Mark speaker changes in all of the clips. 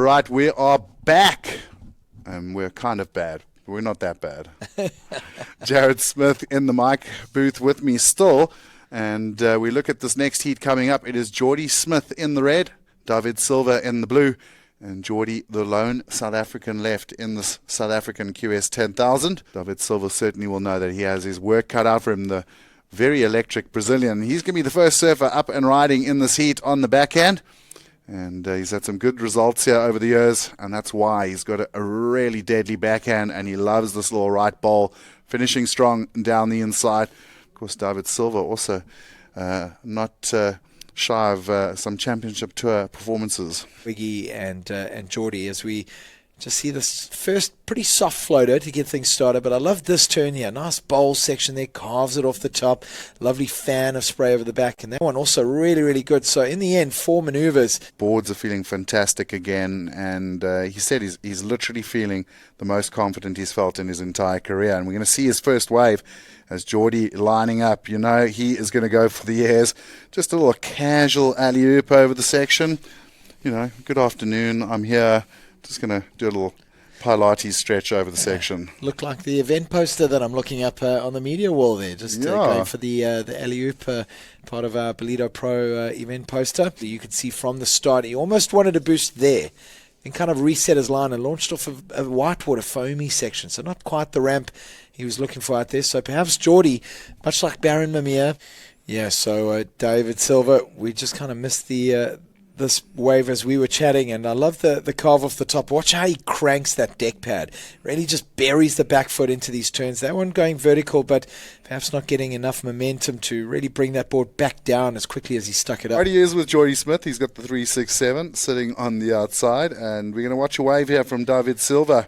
Speaker 1: Right, we are back, and we're kind of bad. We're not that bad. J.Smith in the mic booth with me still, and we look at this next heat coming up. It is Jordy Smith in the red, Deivid Silva in the blue, and Jordy, the lone South African left in this South African QS 10,000. Deivid Silva certainly will know that he has his work cut out for him, the very electric Brazilian. He's going to be the first surfer up and riding in this heat on the backhand. And he's had some good results here over the years, and that's why he's got a really deadly backhand, and he loves this little right ball, finishing strong down the inside. Of course, Deivid Silva also not shy of some championship tour performances.
Speaker 2: Wiggy and Jordy, as we just see this first pretty soft floater to get things started, but I love this turn here. Nice bowl section there, carves it off the top. Lovely fan of spray over the back, and that one also really, really good. So in the end, 4 maneuvers.
Speaker 1: Boards are feeling fantastic again, and he said he's literally feeling the most confident he's felt in his entire career. And we're going to see his first wave as Jordy lining up. You know, he is going to go for the airs. Just a little casual alley-oop over the section. You know, good afternoon, I'm here. Just going to do a little Pilates stretch over the section.
Speaker 2: Look like the event poster that I'm looking up on the media wall there. Just going for the alley-oop, part of our Ballito Pro event poster. You could see from the start, he almost wanted to boost there and kind of reset his line and launched off a whitewater foamy section. So not quite the ramp he was looking for out there. So perhaps Jordy, much like Baron Mamiya. Yeah, so Deivid Silva, we just kind of missed this wave as we were chatting, and I love the carve off the top. Watch how he cranks that deck pad. Really just buries the back foot into these turns. That one going vertical, but perhaps not getting enough momentum to really bring that board back down as quickly as he stuck it up.
Speaker 1: Right, he is with Jordy Smith. He's got the 367 sitting on the outside, and we're going to watch a wave here from Deivid Silva.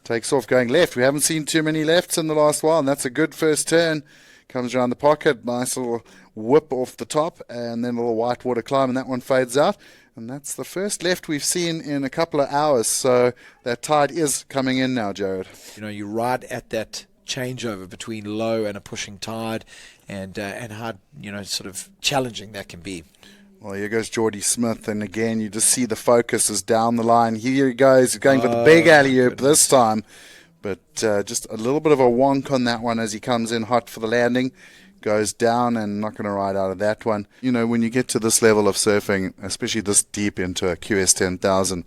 Speaker 1: Takes off going left. We haven't seen too many lefts in the last while, and that's a good first turn. Comes around the pocket, nice little whip off the top, and then a little whitewater climb, and that one fades out. And that's the first left we've seen in a couple of hours, so that tide is coming in now, Jared.
Speaker 2: You know, you ride at that changeover between low and a pushing tide, and how, you know, sort of challenging that can be.
Speaker 1: Well, here goes Jordy Smith, and again, you just see the focus is down the line. Here he goes, going for the big alley-oop this time. But just a little bit of a wonk on that one as he comes in hot for the landing. Goes down and not going to ride out of that one. You know, when you get to this level of surfing, especially this deep into a QS 10,000,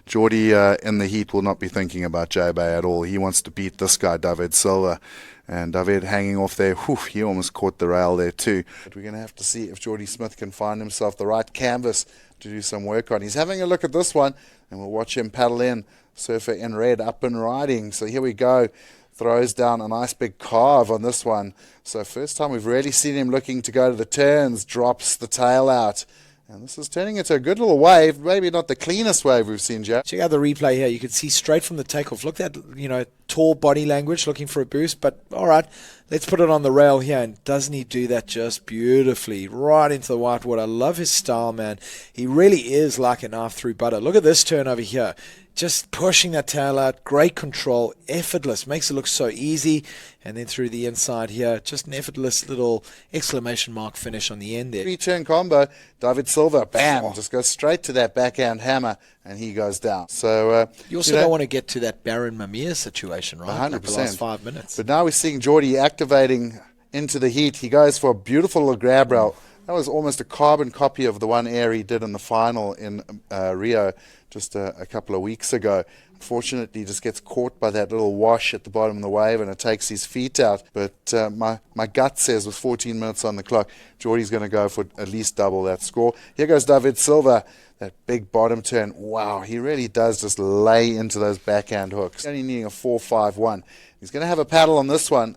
Speaker 1: Jordy in the heat will not be thinking about J-Bay at all. He wants to beat this guy, Deivid Silva. And Deivid hanging off there, he almost caught the rail there too. But we're going to have to see if Jordy Smith can find himself the right canvas to do some work on. He's having a look at this one, and we'll watch him paddle in. Surfer in red, up and riding. So here we go. Throws down a nice big carve on this one. So first time we've really seen him looking to go to the turns. Drops the tail out. And this is turning into a good little wave. Maybe not the cleanest wave we've seen, Jack.
Speaker 2: Check out the replay here. You can see straight from the takeoff. Look at that, you know, tall body language, looking for a boost. But all right, let's put it on the rail here. And doesn't he do that just beautifully? Right into the whitewater. I love his style, man. He really is like a knife through butter. Look at this turn over here. Just pushing that tail out, great control, effortless, makes it look so easy. And then through the inside here, just an effortless little exclamation mark finish on the end there.
Speaker 1: 3-turn combo, Deivid Silva, bam, just goes straight to that backhand hammer, and he goes down. So
Speaker 2: you also don't want to get to that Baron Mamiya situation, right?
Speaker 1: 100%.
Speaker 2: Like the last 5 minutes.
Speaker 1: But now we're seeing Jordy activating into the heat. He goes for a beautiful little grab rail. That was almost a carbon copy of the one air he did in the final in Rio just a couple of weeks ago. Unfortunately, he just gets caught by that little wash at the bottom of the wave, and it takes his feet out. But my gut says with 14 minutes on the clock, Jordy's going to go for at least double that score. Here goes Deivid Silva, that big bottom turn. Wow, he really does just lay into those backhand hooks. Only needing a 4.51. He's going to have a paddle on this one.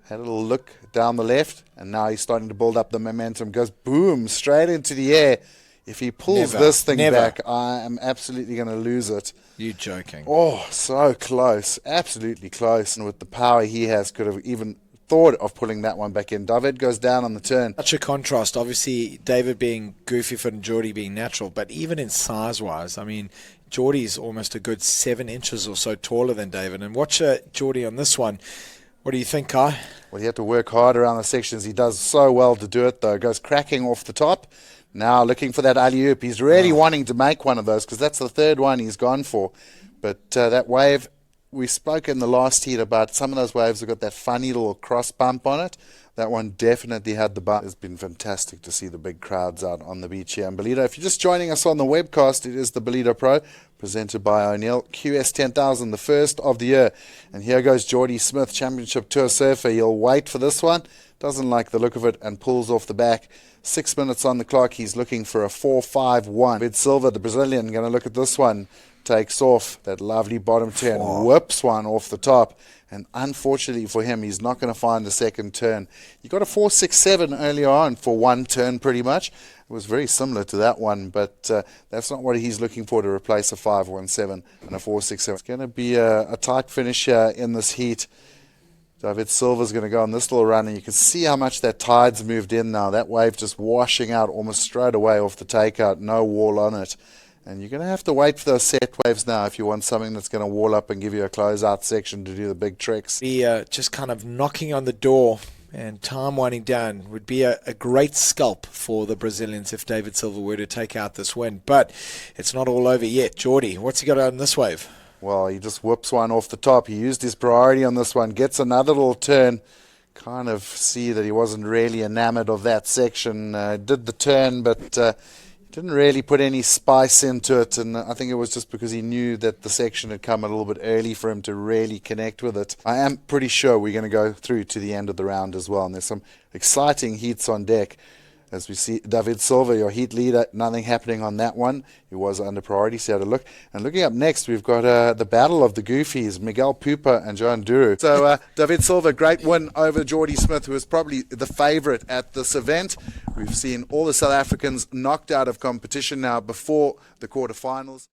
Speaker 1: Had a little look down the left, and now he's starting to build up the momentum. Goes boom, straight into the air. If he pulls this thing back, I am absolutely going to lose it.
Speaker 2: You joking?
Speaker 1: Oh, so close. Absolutely close. And with the power he has, could have even thought of pulling that one back in. Deivid goes down on the turn.
Speaker 2: Such a contrast. Obviously, Deivid being goofy foot and Jordy being natural. But even in size-wise, I mean, Jordy's almost a good 7 inches or so taller than Deivid. And watch Jordy on this one. What do you think, Kai?
Speaker 1: Well, he had to work hard around the sections. He does so well to do it, though. Goes cracking off the top. Now looking for that alley-oop. He's really wanting to make one of those because that's the third one he's gone for. But that wave, we spoke in the last heat about some of those waves have got that funny little cross bump on it. That one definitely had the bump. It's been fantastic to see the big crowds out on the beach here in Ballito. If you're just joining us on the webcast, it is the Ballito Pro, presented by O'Neill. QS 10,000, the first of the year. And here goes J.Smith, Championship Tour surfer. He'll wait for this one. Doesn't like the look of it and pulls off the back. 6 minutes on the clock. He's looking for a 4.51. Deivid Silva, the Brazilian, going to look at this one. Takes off that lovely bottom turn, whips one off the top. And unfortunately for him, he's not going to find the second turn. He got a 4.67 earlier on for one turn pretty much. It was very similar to that one, but that's not what he's looking for to replace a 5.17 and a 4.67. It's going to be a tight finish here in this heat. Deivid Silva's going to go on this little run, and you can see how much that tide's moved in now. That wave just washing out almost straight away off the takeout, no wall on it. And you're going to have to wait for those set waves now if you want something that's going to wall up and give you a closeout section to do the big tricks.
Speaker 2: Just kind of knocking on the door and time winding down would be a great scalp for the Brazilians if Deivid Silva were to take out this win. But it's not all over yet. Jordy, what's he got on this wave?
Speaker 1: Well, he just whips one off the top. He used his priority on this one, gets another little turn. Kind of see that he wasn't really enamored of that section. Did the turn, but didn't really put any spice into it, and I think it was just because he knew that the section had come a little bit early for him to really connect with it. I am pretty sure we're going to go through to the end of the round as well, and there's some exciting heats on deck. As we see Deivid Silva, your heat leader, nothing happening on that one. He was under priority, so had a look. And looking up next, we've got the battle of the Goofies, Miguel Pupa and Joan Duru. So Deivid Silva, great win over J.Smith, who was probably the favorite at this event. We've seen all the South Africans knocked out of competition now before the quarterfinals.